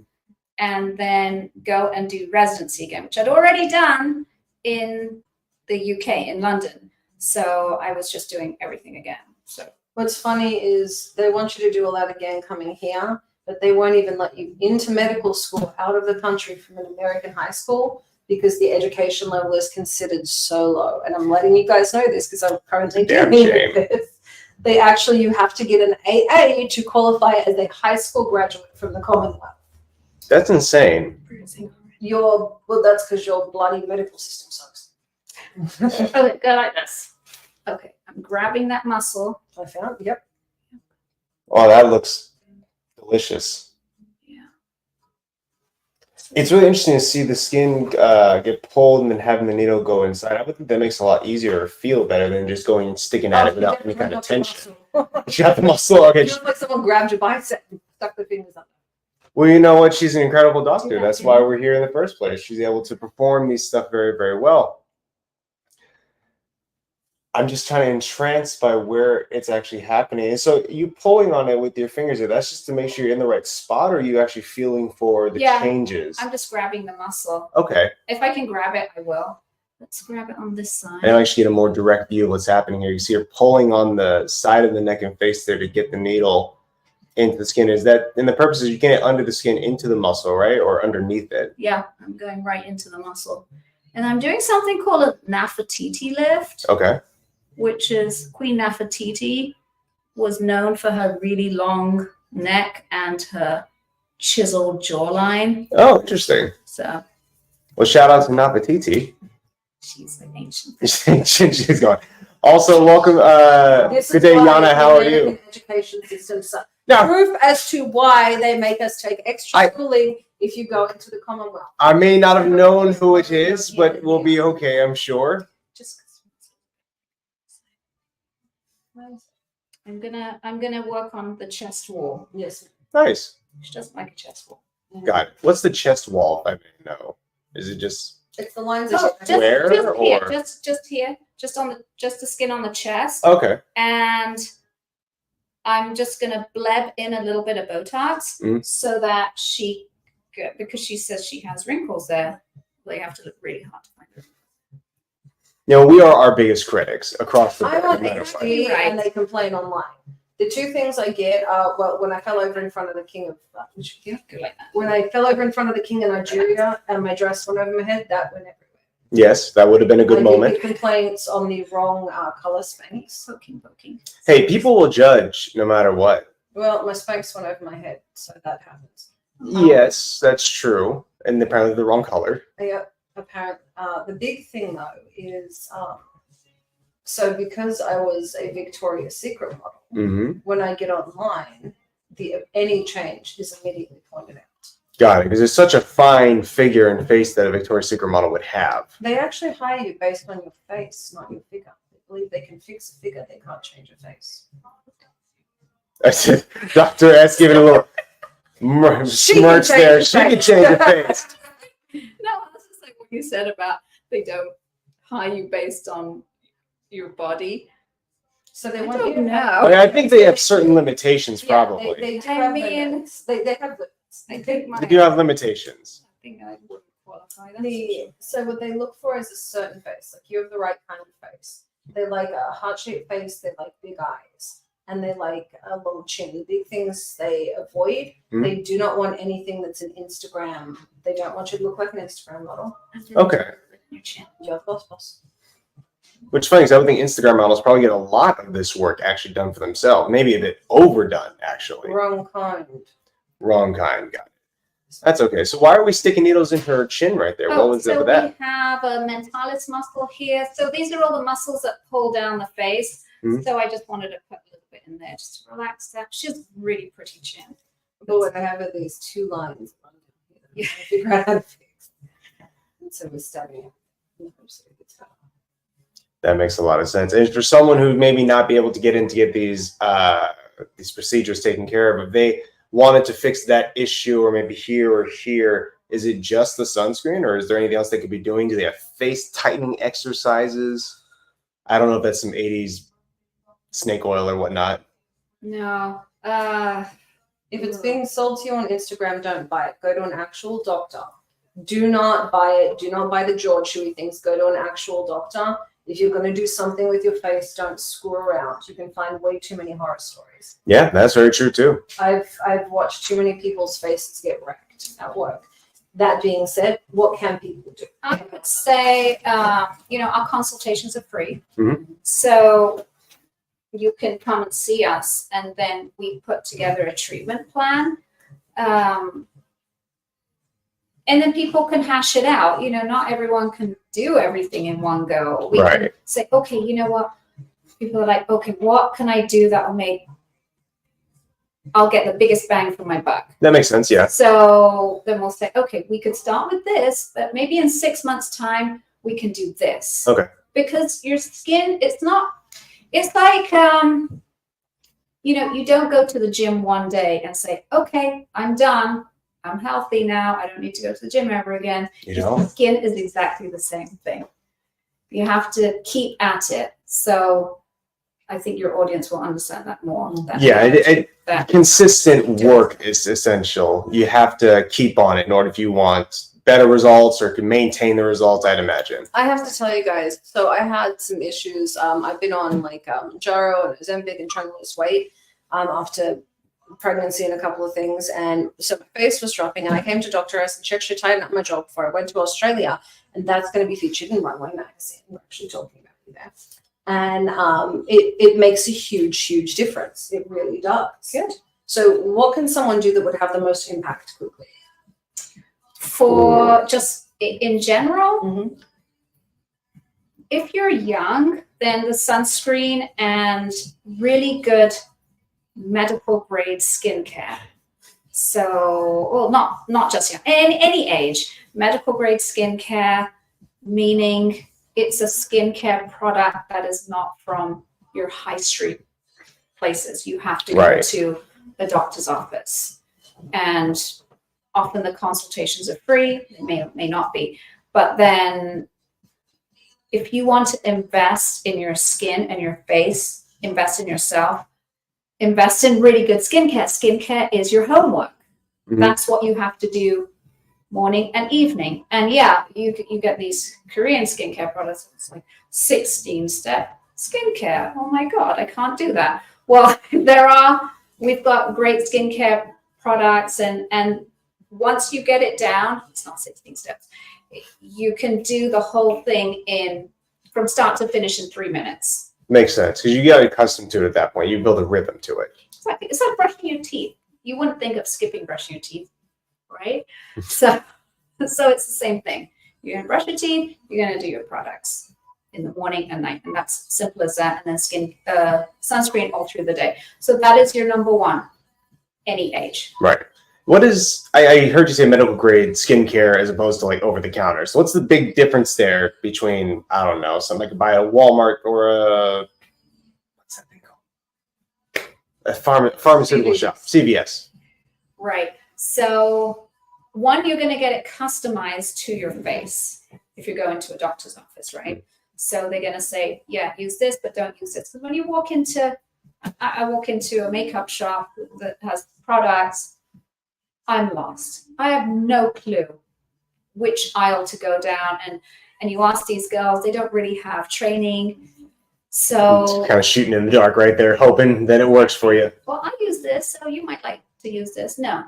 And then go and do residency again, which I'd already done in the UK, in London. So I was just doing everything again. So What's funny is they want you to do all that again coming here, but they won't even let you into medical school out of the country from an American high school because the education level is considered so low. And I'm letting you guys know this because I'm currently Damn dealing shame. with this. You have to get an AA to qualify as a high school graduate from the Commonwealth. That's insane. That's because your bloody medical system sucks. okay, go like this. Okay, I'm grabbing that muscle. I found, yep. Oh, that looks delicious. Yeah. It's really interesting to see the skin get pulled and then having the needle go inside. I would think that makes it a lot easier or feel better than just going and sticking at it without any kind of tension. You got the muscle. Okay. You look like someone grabbed your bicep and stuck their fingers up. Well, you know what? She's an incredible doctor. That's why we're here in the first place. She's able to perform these stuff very, very well. I'm just trying to entranced by where it's actually happening. And so you pulling on it with your fingers, that's just to make sure you're in the right spot, or are you actually feeling for the changes? I'm just grabbing the muscle. Okay. If I can grab it, I will. Let's grab it on this side. And I actually get a more direct view of what's happening here. You see her pulling on the side of the neck and face there to get the needle into the skin. Is that, and the purpose is you get it under the skin into the muscle, right? Or underneath it? Yeah, I'm going right into the muscle. And I'm doing something called a Nefertiti lift. Okay. Which is Queen Nefertiti was known for her really long neck and her chiseled jawline. Oh, interesting. So, well, shout out to Nefertiti. She's an ancient. She's gone. Also, welcome. Good day, Yana. How are you? Education system sucks. Now, proof as to why they make us take extra schooling if you go into the Commonwealth. I may not have known who it is, but we'll be okay, I'm sure. I'm gonna work on the chest wall. Yes. Nice. She doesn't like a chest wall. Got it. What's the chest wall, if I may know? Is it just It's the lines Oh, that just, Where, just here, or- just here, just the skin on the chest. Okay. And I'm just gonna bleb in a little bit of Botox so that because she says she has wrinkles there, they have to look really hard to find her. You know, we are our biggest critics across the board. I'm on no matter what. HD Right. and they complain online. The two things I get are, well, when I fell over in front of the king of, Go like that. when I fell over in front of the king of Nigeria and my dress went over my head, that went everywhere. Yes, that would have been a good I moment. did get complaints on the wrong color Spanx. Poking. Hey, people will judge no matter what. Well, my Spanx went over my head, so that happens. Yes, that's true. And apparently the wrong color. Yeah, apparently. The big thing though is, so because I was a Victoria's Secret model, Mm-hmm. when I get online, any change is immediately pointed out. Got it. Because it's such a fine figure and face that a Victoria's Secret model would have. They actually hire you based on your face, not your figure. They believe they can fix a figure, they can't change a face. I said, Dr. S giving a little She can smirch change there. the She can face. change the face. No, that's just like what you said about they don't hire you based on your body. So they I want don't you to know. have. I mean, I think they have certain limitations, Yeah, probably. They do I have mean- limits. They have limits. I think They do have limitations. I think I wouldn't qualify that. So what they look for is a certain face. Like you have the right kind of face. They like a heart-shaped face. They like big eyes, and they like a long chin. The big things they avoid. Mhm. They do not want anything that's an Instagram. They don't want you to look like an Instagram model. Okay. Your chin. You're boss. Which is funny, because I would think Instagram models probably get a lot of this work actually done for themselves. Maybe a bit overdone, actually. Wrong kind. Wrong kind. Got it. That's okay. So why are we sticking needles in her chin right there? What was up so with that? we have a mentalis muscle here. So these are all the muscles that pull down the face. Mhm. So I just wanted to put a little bit in there just to relax that. She has really pretty chin. But what I have are these two lines. Yeah, figure out how to fix. And so we're starting it. That makes a lot of sense. And for someone who maybe not be able to get in to get these procedures taken care of, if they wanted to fix that issue or maybe here or here, is it just the sunscreen or is there anything else they could be doing? Do they have face tightening exercises? I don't know if that's some 80s snake oil or whatnot. No. If it's being sold to you on Instagram, don't buy it. Go to an actual doctor. Do not buy it. Do not buy the George Chewy things. Go to an actual doctor. If you're going to do something with your face, don't screw around. You can find way too many horror stories. Yeah, that's very true too. I've watched too many people's faces get wrecked at work. That being said, what can people do? I would say, our consultations are free. Mhm. So you can come and see us, and then we put together a treatment plan. And then people can hash it out. Not everyone can do everything in one go. We can Right. say, okay, you know what? People are like, okay, what can I do that will I'll get the biggest bang for my buck. That makes sense, yeah. So then we'll say, okay, we could start with this, but maybe in 6 months' time, we can do this. Okay. Because your skin, it's like, you don't go to the gym one day and say, okay, I'm done. I'm healthy now. I don't need to go to the gym ever again. Your skin is exactly the same thing. You have to keep at it. So I think your audience will understand that more. Yeah, consistent work is essential. You have to keep on it in order if you want better results or can maintain the results, I'd imagine. I have to tell you guys, so I had some issues. I've been on Jaro and Ozempic and trying to lose weight after pregnancy and a couple of things. And so my face was dropping and I came to Dr. S and she actually tightened up my jaw before I went to Australia. And that's going to be featured in Runway magazine. We're actually talking about it there. And it makes a huge, huge difference. It really does. Good. So what can someone do that would have the most impact quickly? For just in general, Mm-hmm. if you're young, then the sunscreen and really good medical grade skincare. So, well, not just young, any age, medical grade skincare, meaning it's a skincare product that is not from your high street places. You have to go to the doctor's office, and often the consultations are free. They may or may not be. But then if you want to invest in your skin and your face, invest in yourself, invest in really good skincare. Skincare is your homework. That's what you have to do morning and evening. And yeah, you get these Korean skincare products. It's like 16-step skincare. Oh my God, I can't do that. Well, we've got great skincare products, and once you get it down, it's not 16 steps. You can do the whole thing from start to finish in 3 minutes. Makes sense, because you get accustomed to it at that point. You build a rhythm to it. Exactly. It's like brushing your teeth. You wouldn't think of skipping brushing your teeth, right? So it's the same thing. You're going to brush your teeth, you're going to do your products in the morning and night, and that's simple as that. And then sunscreen all through the day. So that is your number one, any age. Right. What is, I heard you say medical grade skincare as opposed to like over the counter. So what's the big difference there between, I don't know, something I could buy at a Walmart or what's that thing called? A pharmaceutical shop, CVS. Right. So one, you're going to get it customized to your face if you're going to a doctor's office, right? So they're going to say, yeah, use this, but don't use this. Because when you walk into, I walk into a makeup shop that has products, I'm lost. I have no clue which aisle to go down. And you ask these girls, they don't really have training. So it's kind of shooting in the dark right there, hoping that it works for you. Well, I use this, so you might like to use this. No,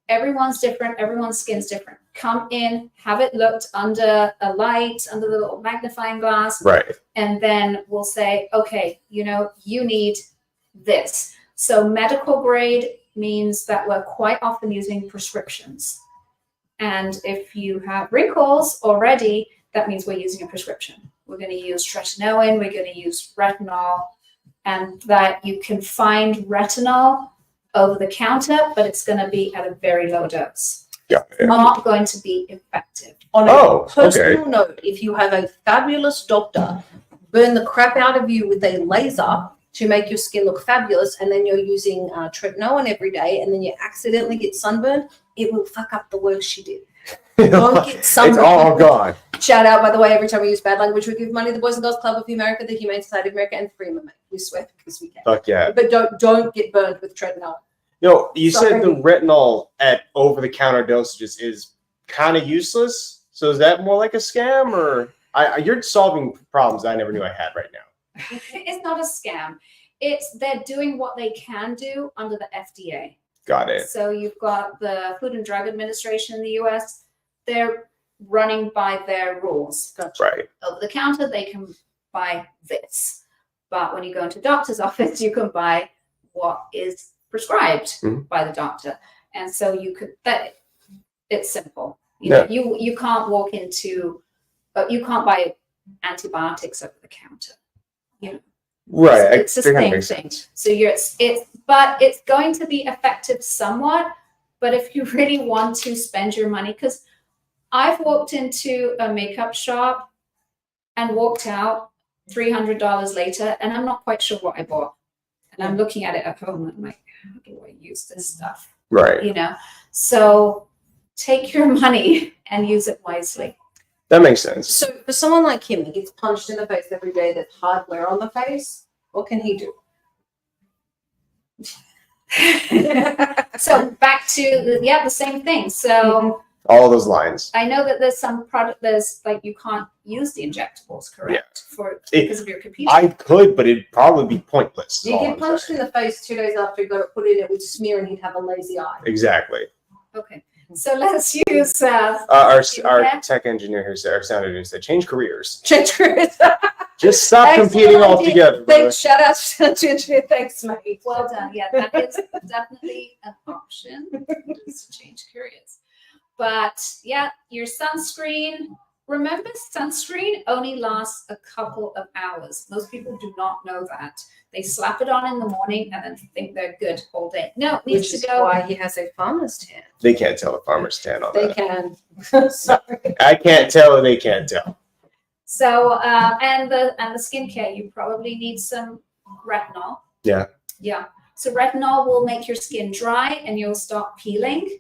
everyone's different. Everyone's skin's different. Come in, have it looked under a light, under the little magnifying glass. Right. And then we'll say, okay, you need this. So medical grade means that we're quite often using prescriptions. And if you have wrinkles already, that means we're using a prescription. We're going to use tretinoin, we're going to use retinol, and that you can find retinol over the counter, but it's going to be at a very low dose. Yeah. Not going to be effective. On a personal note, if you have a fabulous doctor burn the crap out of you with a laser to make your skin look fabulous, and then you're using tretinoin every day, and then you accidentally get sunburned, it will fuck up the work she did. Don't get sunburned. It's all gone. Shout out, by the way, every time we use bad language, we give money to the Boys and Girls Club of America, the Humane Society of America, and Free MMA. We swear because we can. Fuck yeah. But don't get burned with tretinoin. You said the retinol at over-the-counter dosages is kind of useless. So is that more like a scam, or you're solving problems I never knew I had right now? It's not a scam. They're doing what they can do under the FDA. Got it. So you've got the Food and Drug Administration in the US. They're running by their rules. Gotcha. Right. Over the counter, they can buy this. But when you go into a doctor's office, you can buy what is prescribed by the doctor. And so it's simple. You can't walk into, you can't buy antibiotics over the counter. Right. It's the same thing. So but it's going to be effective somewhat. But if you really want to spend your money, because I've walked into a makeup shop and walked out $300 later, and I'm not quite sure what I bought. And I'm looking at it at home, and I'm like, how do I use this stuff? Right. So take your money and use it wisely. That makes sense. So for someone like him that gets punched in the face every day, that's hard wear on the face, what can he do? So back to the same thing. So all those lines. I know that there's some product. There's like you can't use the injectables, correct? Because of your computer. I could, but it'd probably be pointless. You get punched in the face 2 days after you got it put in, it would smear and he'd have a lazy eye. Exactly. Okay. So let's use our tech engineer here said, our sound engineer said, change careers. Change careers. Just stop competing altogether. Thanks. Shout out to engineer. Thanks, mate. Well done. Yeah, that is definitely an option. Just change careers. But yeah, your sunscreen. Remember, sunscreen only lasts a couple of hours. Most people do not know that. They slap it on in the morning and then think they're good all day. No, it needs to go. Why he has a farmer's tan. They can't tell a farmer's tan on They that. can. Sorry. I can't tell. They can't tell. So and the skincare, you probably need some retinol. Yeah. Yeah. So retinol will make your skin dry and you'll start peeling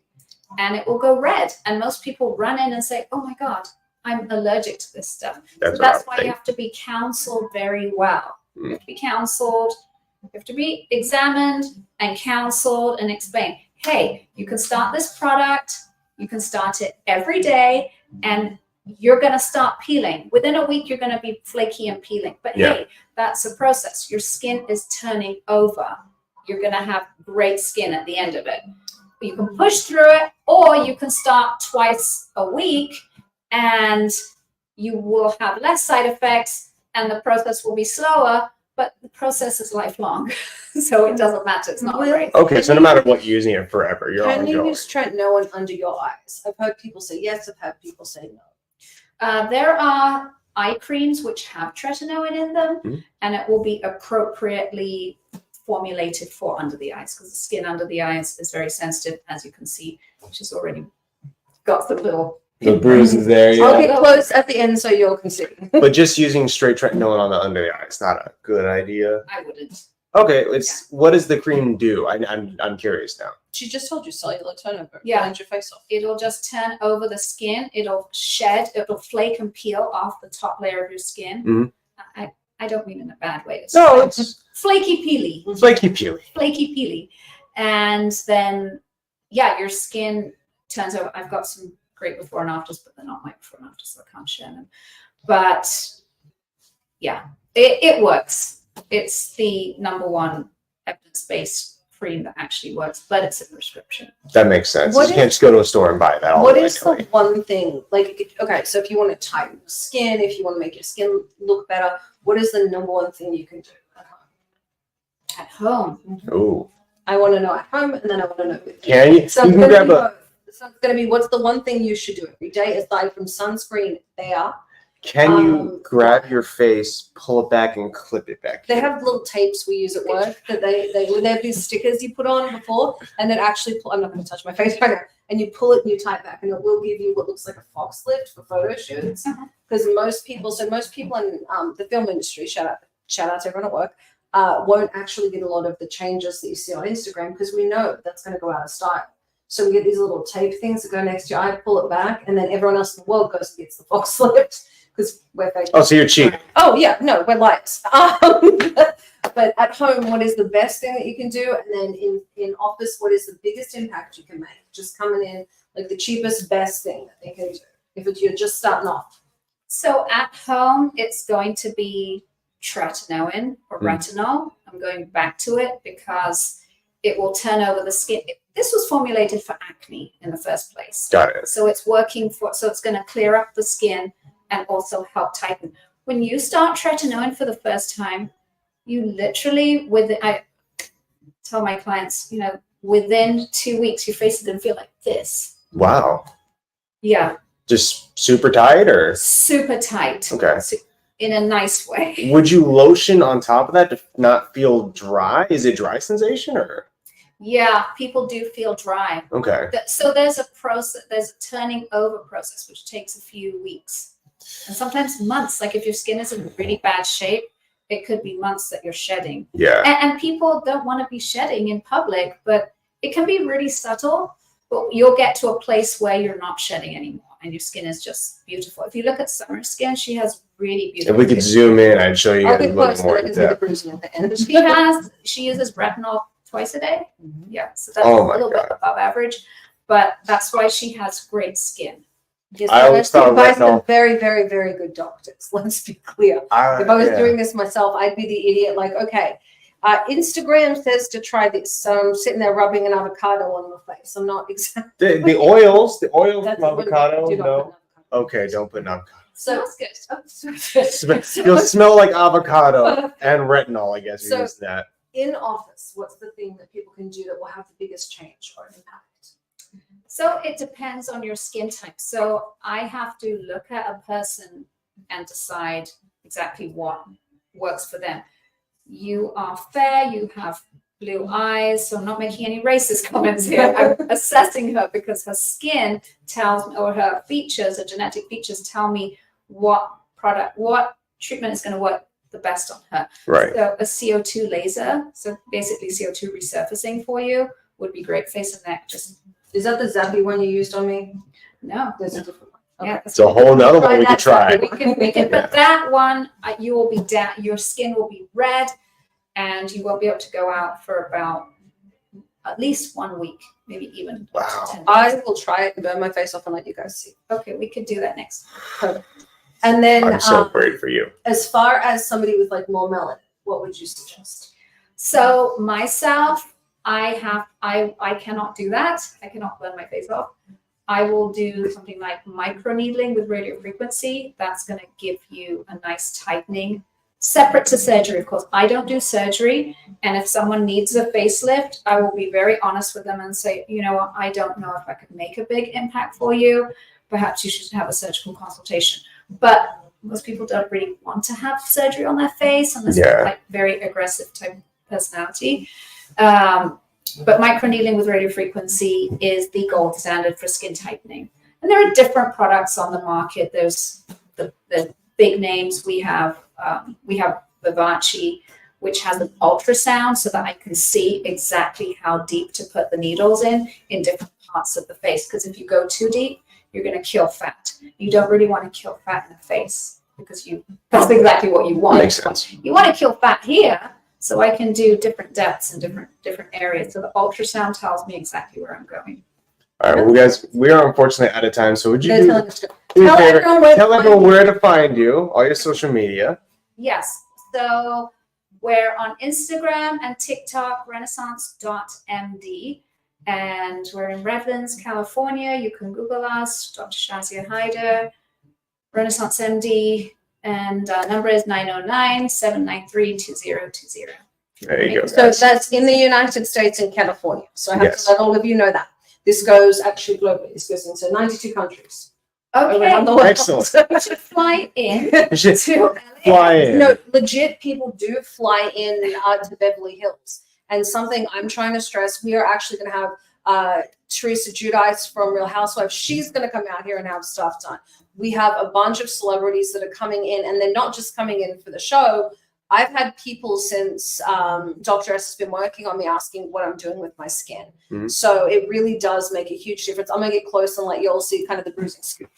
and it will go red. And most people run in and say, oh my God, I'm allergic to this stuff. That's So that's what I why you have to be counseled very well. You have to be counseled, you have to be examined and counseled and explained, hey, you can start this product, you can start it every day, and you're going to start peeling. Within a week, you're going to be flaky and peeling. But hey, that's a process. Your skin is turning over. You're going to have great skin at the end of it. You can push through it, or you can start twice a week, and you will have less side effects, and the process will be slower, but the process is lifelong. So it doesn't matter. It's not great. Okay, so no matter what, you're using it forever. You're Can you ongoing. use tretinoin under your eyes? I've heard people say yes, I've heard people say no. There are eye creams which have tretinoin in them, and it will be appropriately formulated for under the eyes, because the skin under the eyes is very sensitive, as you can see. She's already got the little bruises there. I'll get close at the end so you all can see. But just using straight tretinoin on the under the eye is not a good idea. I wouldn't. Okay, what does the cream do? I'm curious now. She just told you cellular turnover. Yeah. Burns your face off. It'll just turn over the skin. It'll shed. It'll flake and peel off the top layer of your skin. I don't mean in a bad way. It's flaky peely. Flaky peely. Flaky peely. And then, your skin turns over. I've got some great before and afters, but they're not my before and afters, so I can't share them. But it works. It's the #1 evidence-based cream that actually works, but it's a prescription. That makes sense. You can't just go to a store and buy that. What is the one thing, okay, so if you want to tighten your skin, if you want to make your skin look better, what is the #1 thing you can do at home? At home. Ooh. I want to know at home, and then I want to know with you. Can you? So You can grab a. So it's going to be, what's the one thing you should do every day aside from sunscreen? Can you grab your face, pull it back, and clip it back? They have little tapes we use at work that they have these stickers you put on before, and it actually I'm not going to touch my face right now. And you pull it and you tie it back, and it will give you what looks like a fox lift for photo shoots. Because most people in the film industry, shout out to everyone at work, won't actually get a lot of the changes that you see on Instagram, because we know that's going to go out of style. So we get these little tape things that go next to your eye, pull it back, and then everyone else in the world goes and gets the fox lift because we're fake. Oh, so you're cheating. Oh yeah, no, we're liars. But at home, what is the best thing that you can do? And then in office, what is the biggest impact you can make? Just coming in, like the cheapest, best thing that they can do if you're just starting off. So at home, it's going to be tretinoin or retinol. I'm going back to it because it will turn over the skin. This was formulated for acne in the first place. Got it. So it's working so it's going to clear up the skin and also help tighten. When you start tretinoin for the first time, you literally, I tell my clients, within 2 weeks, your face is going to feel like this. Wow. Yeah. Just super tight or? Super tight. Okay. In a nice way. Would you lotion on top of that to not feel dry? Is it dry sensation or? Yeah, people do feel dry. Okay. So there's a process, there's a turning over process, which takes a few weeks and sometimes months. Like if your skin is in really bad shape, it could be months that you're shedding. Yeah. And people don't want to be shedding in public, but it can be really subtle, but you'll get to a place where you're not shedding anymore and your skin is just beautiful. If you look at Summer's skin, she has really beautiful. If we could zoom in, I'd show you guys a little more in depth. She uses retinol twice a day. Yeah, so that's a little bit above average, but that's why she has great skin. Yes, I always thought you guys are very, very, very good doctors. Let's be clear. If I was doing this myself, I'd be the idiot. Like, okay, Instagram says to try this, so I'm sitting there rubbing an avocado on my face. I'm not exactly the oils from avocado. No, okay, don't put an avocado. So it's good. You'll smell like avocado and retinol. I guess you use that. In office, what's the thing that people can do that will have the biggest change or impact? So it depends on your skin type. So I have to look at a person and decide exactly what works for them. You are fair, you have blue eyes, so I'm not making any racist comments here. I'm assessing her because her skin tells me, or her features, her genetic features tell me what treatment is going to work the best on her. Right. So a CO2 laser, so basically CO2 resurfacing for you would be great. Face and neck. Just is that the Zappy one you used on me? No, there's a different one. Yeah, It's a whole nother one we could try. we can but that one, you will be down, your skin will be red, and you won't be able to go out for about at least 1 week, maybe even up to 10 days. I will try it and burn my face off and let you guys see. Okay, we could do that next. And then I'm so worried for you. as far as somebody with like more melanin, what would you suggest? So myself, I cannot do that. I cannot burn my face off. I will do something like microneedling with radio frequency. That's going to give you a nice tightening, separate to surgery, of course. I don't do surgery. And if someone needs a facelift, I will be very honest with them and say, you know what, I don't know if I could make a big impact for you. Perhaps you should have a surgical consultation. But most people don't really want to have surgery on their face unless they're like very aggressive type personality. But microneedling with radio frequency is the gold standard for skin tightening. And there are different products on the market. There's the big names. We have Vivace, which has an ultrasound so that I can see exactly how deep to put the needles in different parts of the face. Because if you go too deep, you're going to kill fat. You don't really want to kill fat in the face because that's exactly what you want. Makes sense. You want to kill fat here, so I can do different depths and different areas. So the ultrasound tells me exactly where I'm going. All right, well, guys, we are unfortunately out of time. So would you They're telling us to tell tell everyone where to find you, all your social media? Yes. So we're on Instagram and TikTok, Renaissance.MD. And we're in Redlands, California. You can Google us, Dr. Shazia Hyder, Renaissance M.D. And number is 909-793-2020. There you go. So that's in the United States and California. So I have to let all of you know that. This goes actually globally. This goes into 92 countries. Okay. Excellent. You should fly in You should to LA. fly in. No, legit people do fly in to Beverly Hills. And something I'm trying to stress, we are actually going to have Teresa Giudice from Real Housewives. She's going to come out here and have stuff done. We have a bunch of celebrities that are coming in, and they're not just coming in for the show. I've had people since Dr. S has been working on me asking what I'm doing with my skin. Mm-hmm. So it really does make a huge difference. I'm going to get close and let you all see kind of the bruising scoop.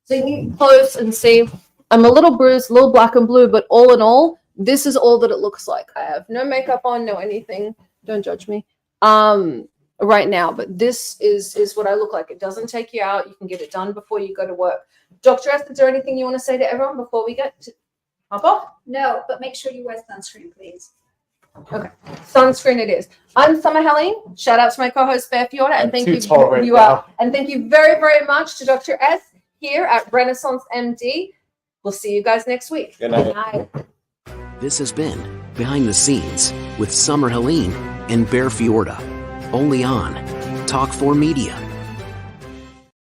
So you can get close and see I'm a little bruised, a little black and blue, but all in all, this is all that it looks like. I have no makeup on, no anything. Don't judge me. Right now, but this is what I look like. It doesn't take you out. You can get it done before you go to work. Dr. S, is there anything you want to say to everyone before we get to hop off? No, but make sure you wear sunscreen, please. Okay, sunscreen it is. I'm Summer Helene. Shout out to my co-host Bear Fiona, and thank you. And thank you very, very much to Dr. S here at Renaissance M.D. We'll see you guys next week. Good night. Good night. This has been Behind the Scenes with Summer Helene and Bear Fiorda, only on Talk 4 Media.